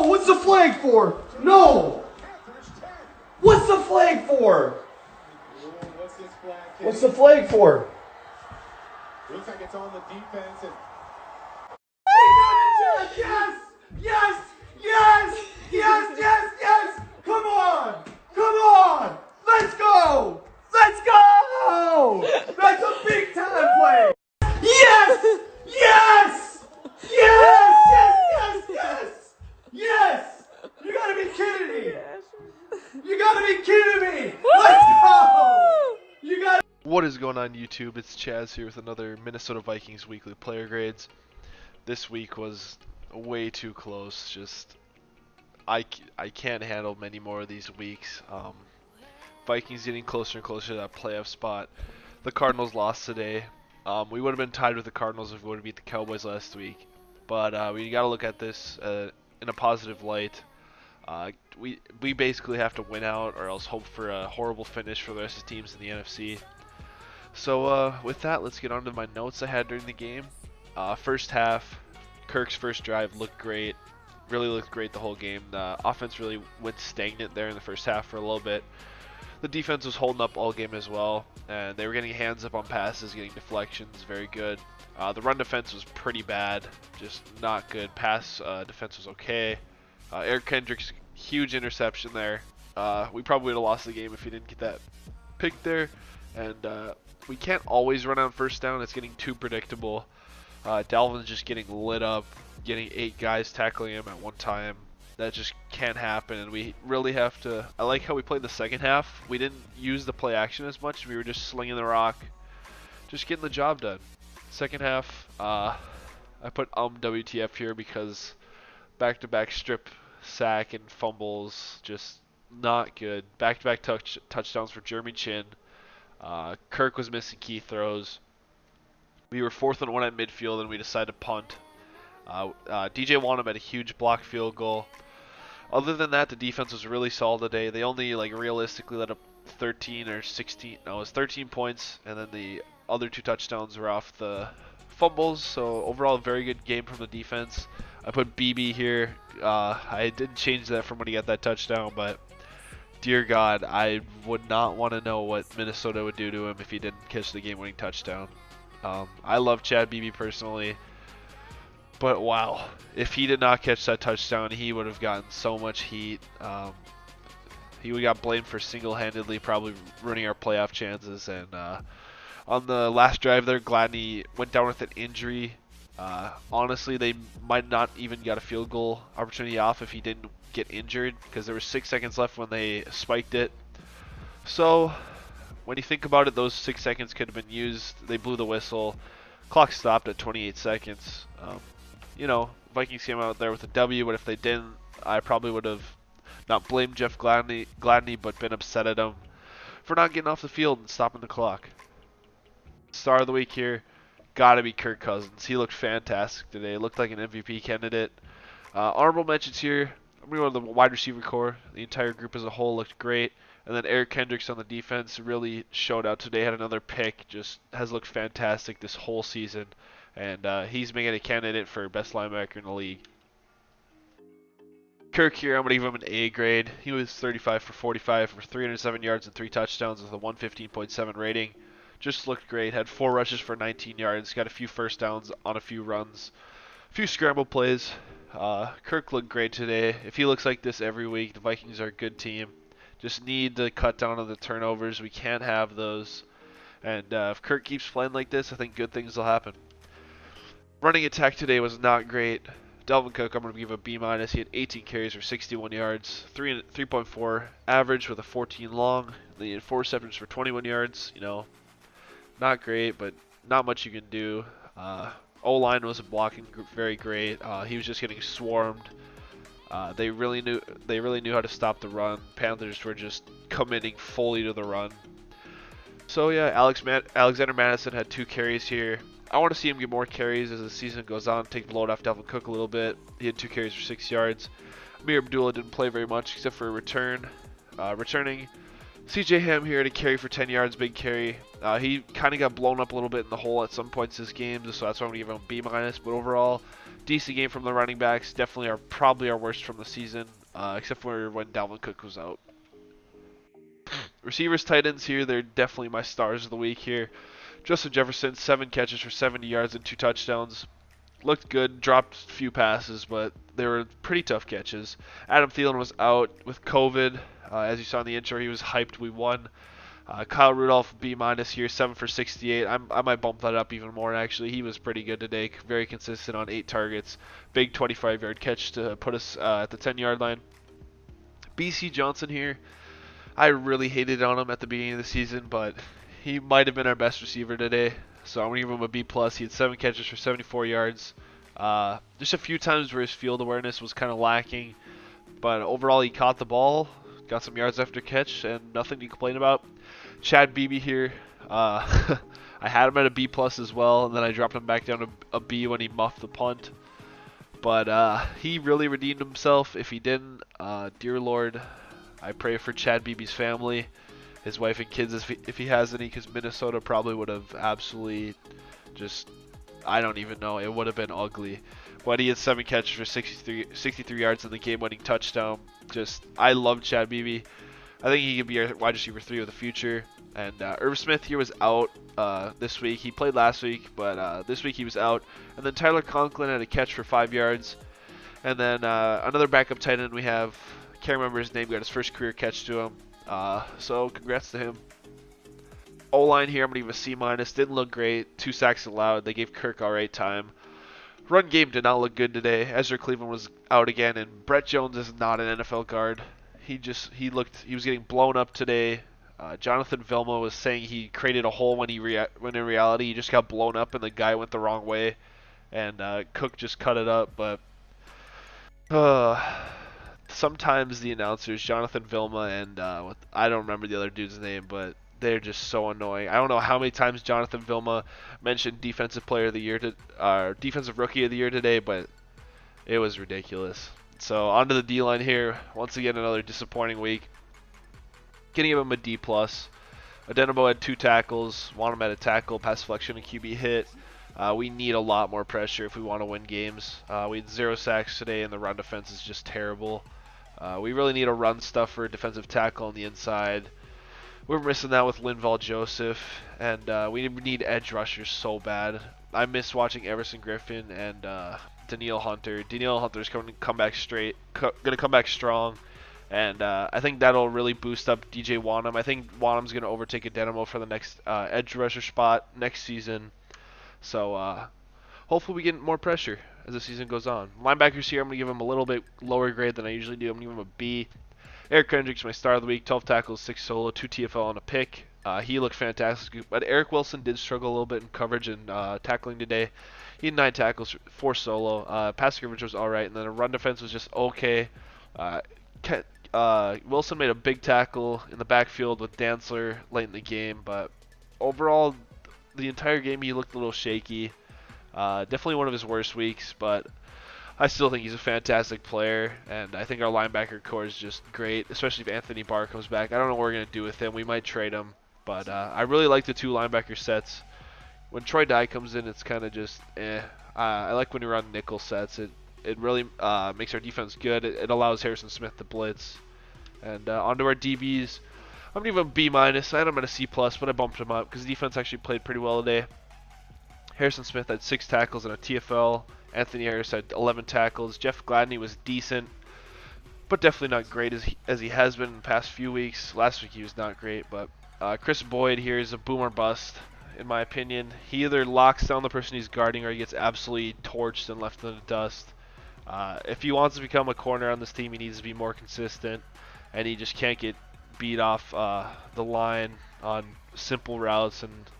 what's the flag for? No! What's the flag for? What's the flag for? Looks like it's on the defense. And Yes! Yes! Yes! Yes! Yes! Yes! Come on! Come on! Let's go! Let's go! That's a big time play! Yes! Yes! Yes! Yes! Yes! Yes! Yes! You gotta be kidding me! You gotta be kidding me! Let's go! You gotta. What is going on YouTube? It's Chaz here with another Minnesota Vikings weekly player grades. This week was way too close. Just I can't handle many more of these weeks. Vikings getting closer and closer to that playoff spot. The Cardinals lost today. We would have been tied with the Cardinals if we would have beat the Cowboys last week. But we got to look at this in a positive light. We basically have to win out or else hope for a horrible finish for the rest of the teams in the NFC. So with that, let's get on to my notes I had during the game. First half, Kirk's first drive looked great. Really looked great the whole game. The offense really went stagnant there in the first half for a little bit. The defense was holding up all game as well, and they were getting hands up on passes, getting deflections, very good. The run defense was pretty bad, just not good. Pass defense was okay. Eric Kendricks, huge interception there. We probably would have lost the game if he didn't get that pick there. And we can't always run on first down. It's getting too predictable. Dalvin's just getting lit up, getting 8 guys tackling him at one time. That just can't happen, and we really have to. I like how we played the second half. We didn't use the play action as much. We were just slinging the rock, just getting the job done. Second half, I put WTF here because back-to-back strip sack and fumbles, just not good. Back-to-back touchdowns for Jeremy Chin. Kirk was missing key throws. We were 4th and 1 at midfield, and we decided to punt. DJ Wanham had a huge block field goal. Other than that, the defense was really solid today. They only realistically let up 13 or 16. No, it was 13 points, and then the other 2 touchdowns were off the fumbles. So overall, a very good game from the defense. I put Beebe here. I didn't change that from when he got that touchdown, but dear God, I would not want to know what Minnesota would do to him if he didn't catch the game-winning touchdown. I love Chad Beebe personally, but wow, if he did not catch that touchdown, he would have gotten so much heat. He would have got blamed for single-handedly probably ruining our playoff chances. And on the last drive there, Gladney went down with an injury. Honestly, they might not even got a field goal opportunity off if he didn't get injured, because there was 6 seconds left when they spiked it. So when you think about it, those 6 seconds could have been used. They blew the whistle. Clock stopped at 28 seconds. You know, Vikings came out there with a W, but if they didn't, I probably would have not blamed Jeff Gladney, but been upset at him for not getting off the field and stopping the clock. Star of the week here, gotta be Kirk Cousins. He looked fantastic today. Looked like an MVP candidate. Honorable mentions here. I'm going to go to the wide receiver core. The entire group as a whole looked great. And then Eric Kendricks on the defense really showed out today. Had another pick. Just has looked fantastic this whole season. And he's making a candidate for best linebacker in the league. Kirk here, I'm going to give him an A grade. He was 35 for 45 for 307 yards and 3 touchdowns with a 115.7 rating. Just looked great. Had 4 rushes for 19 yards. Got a few first downs on a few runs. A few scramble plays. Kirk looked great today. If he looks like this every week, the Vikings are a good team. Just need to cut down on the turnovers. We can't have those. And if Kirk keeps playing like this, I think good things will happen. Running attack today was not great. Dalvin Cook, I'm going to give a B-. He had 18 carries for 61 yards, 3.4 average with a 14 long. He had 4 receptions for 21 yards. You know, not great, but not much you can do. O-line was blocking very great. He was just getting swarmed. They really knew how to stop the run. Panthers were just committing fully to the run. So yeah, Alexander Madison had 2 carries here. I want to see him get more carries as the season goes on. Take the load off Dalvin Cook a little bit. He had 2 carries for 6 yards. Amir Abdullah didn't play very much except for a returning. CJ Ham here to carry for 10 yards, big carry. He kind of got blown up a little bit in the hole at some points this game, so that's why I'm going to give him a B-. But overall, Decent game from the running backs. Definitely probably our worst from the season, except for when Dalvin Cook was out. Receivers, tight ends here, they're definitely my stars of the week here. Justin Jefferson, 7 catches for 70 yards and 2 touchdowns. Looked good, dropped a few passes, but they were pretty tough catches. Adam Thielen was out with COVID. As you saw in the intro, he was hyped. We won. Kyle Rudolph, B- here, 7 for 68. I might bump that up even more, actually. He was pretty good today. Very consistent on 8 targets. Big 25-yard catch to put us at the 10-yard line. BC Johnson here. I really hated on him at the beginning of the season, but he might have been our best receiver today. So I'm going to give him a B+. He had 7 catches for 74 yards. Just a few times where his field awareness was kind of lacking. But overall, he caught the ball, got some yards after catch, and nothing to complain about. Chad Beebe here. I had him at a B+ as well, and then I dropped him back down to a B when he muffed the punt. But he really redeemed himself. If he didn't, dear Lord, I pray for Chad Beebe's family, his wife and kids if he has any, because Minnesota probably would have absolutely just, I don't even know, it would have been ugly. But he had 7 catches for 63 yards in the game-winning touchdown. I love Chad Beebe. I think he could be our wide receiver 3 of the future. And Irv Smith here was out this week. He played last week, but this week he was out. And then Tyler Conklin had a catch for 5 yards. And then another backup tight end we have, can't remember his name, got his first career catch to him. So congrats to him. O-line here, I'm going to give a C-. Didn't look great. 2 sacks allowed. They gave Kirk alright time. Run game did not look good today. Ezra Cleveland was out again, and Brett Jones is not an NFL guard. He was getting blown up today. Jonathan Vilma was saying he created a hole when in reality he just got blown up and the guy went the wrong way, and Cook just cut it up. But sometimes the announcers, Jonathan Vilma and I don't remember the other dude's name, but they're just so annoying. I don't know how many times Jonathan Vilma mentioned defensive player of the year defensive rookie of the year today, but it was ridiculous. So onto the D-line here. Once again, another disappointing week. Gonna give him a D+. Adenabo had 2 tackles. Want him at a tackle, pass deflection, and QB hit. We need a lot more pressure if we want to win games. We had 0 sacks today, and the run defense is just terrible. We really need a run stuff for a defensive tackle on the inside. We're missing that with Linval Joseph, and we need edge rushers so bad. I miss watching Everson Griffin and Danielle Hunter. Danielle Hunter's going to come back strong, and I think that'll really boost up DJ Wanham. I think Wanham's going to overtake Adenamo for the next edge rusher spot next season. So hopefully we get more pressure as the season goes on. Linebackers here, I'm going to give him a little bit lower grade than I usually do. I'm going to give him a B. Eric Kendricks, my star of the week, 12 tackles, 6 solo, 2 TFL, and a pick. He looked fantastic, but Eric Wilson did struggle a little bit in coverage and tackling today. He had 9 tackles, 4 solo. Pass coverage was alright, and then the run defense was just okay. Wilson made a big tackle in the backfield with Dantzler late in the game, but overall, the entire game he looked a little shaky. Definitely one of his worst weeks, but I still think he's a fantastic player, and I think our linebacker core is just great, especially if Anthony Barr comes back. I don't know what we're going to do with him. We might trade him, but I really like the 2 linebacker sets. When Troy Dye comes in, it's kind of just I like when we run nickel sets. It really makes our defense good. It allows Harrison Smith to blitz. And onto our DBs. I'm going to give him B-. I had him at a C+, but I bumped him up because the defense actually played pretty well today. Harrison Smith had 6 tackles and a TFL. Anthony Harris had 11 tackles. Jeff Gladney was decent, but definitely not great as he has been in the past few weeks. Last week he was not great, but Chris Boyd here is a boomer bust, in my opinion. He either locks down the person he's guarding or he gets absolutely torched and left in the dust. If he wants to become a corner on this team, he needs to be more consistent, and he just can't get beat off the line on simple routes and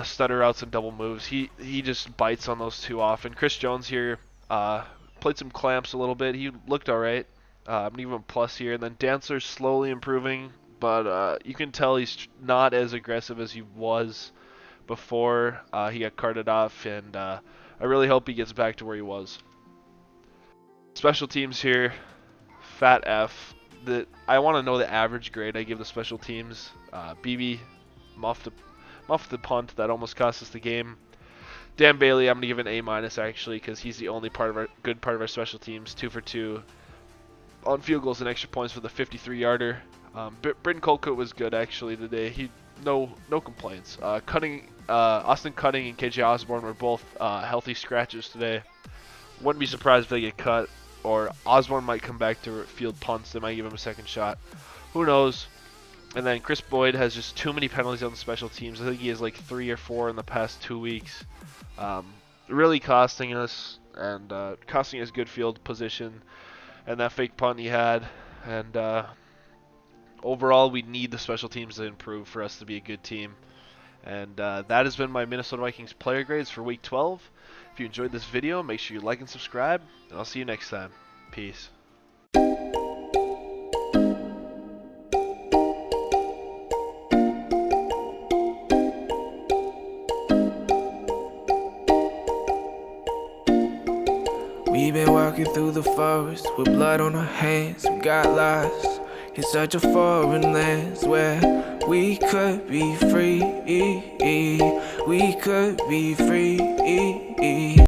stutter routes and double moves. He just bites on those too often. Chris Jones here played some clamps a little bit. He looked alright. I'm going to give him a plus here. And then Dantzler's slowly improving, but you can tell he's not as aggressive as he was before he got carted off, and I really hope he gets back to where he was. Special teams here, fat F. I want to know the average grade I give the special teams. Beebe muffed the punt that almost cost us the game. Dan Bailey, I'm gonna give an A- actually, because he's the only good part of our special teams. 2 for 2 on field goals and extra points for the 53-yarder. Britton Colquitt was good actually today. No complaints. Austin Cutting and KJ Osborne were both healthy scratches today. Wouldn't be surprised if they get cut, or Osborne might come back to field punts. They might give him a second shot. Who knows? And then Chris Boyd has just too many penalties on the special teams. I think he has like 3 or 4 in the past 2 weeks. Really costing us, and costing us good field position. And that fake punt he had. And overall, we need the special teams to improve for us to be a good team. And that has been my Minnesota Vikings player grades for Week 12. If you enjoyed this video, make sure you like and subscribe, and I'll see you next time. Peace. We've been walking through the forest with blood on our hands. We got lost in such a foreign land where we could be free. We could be free.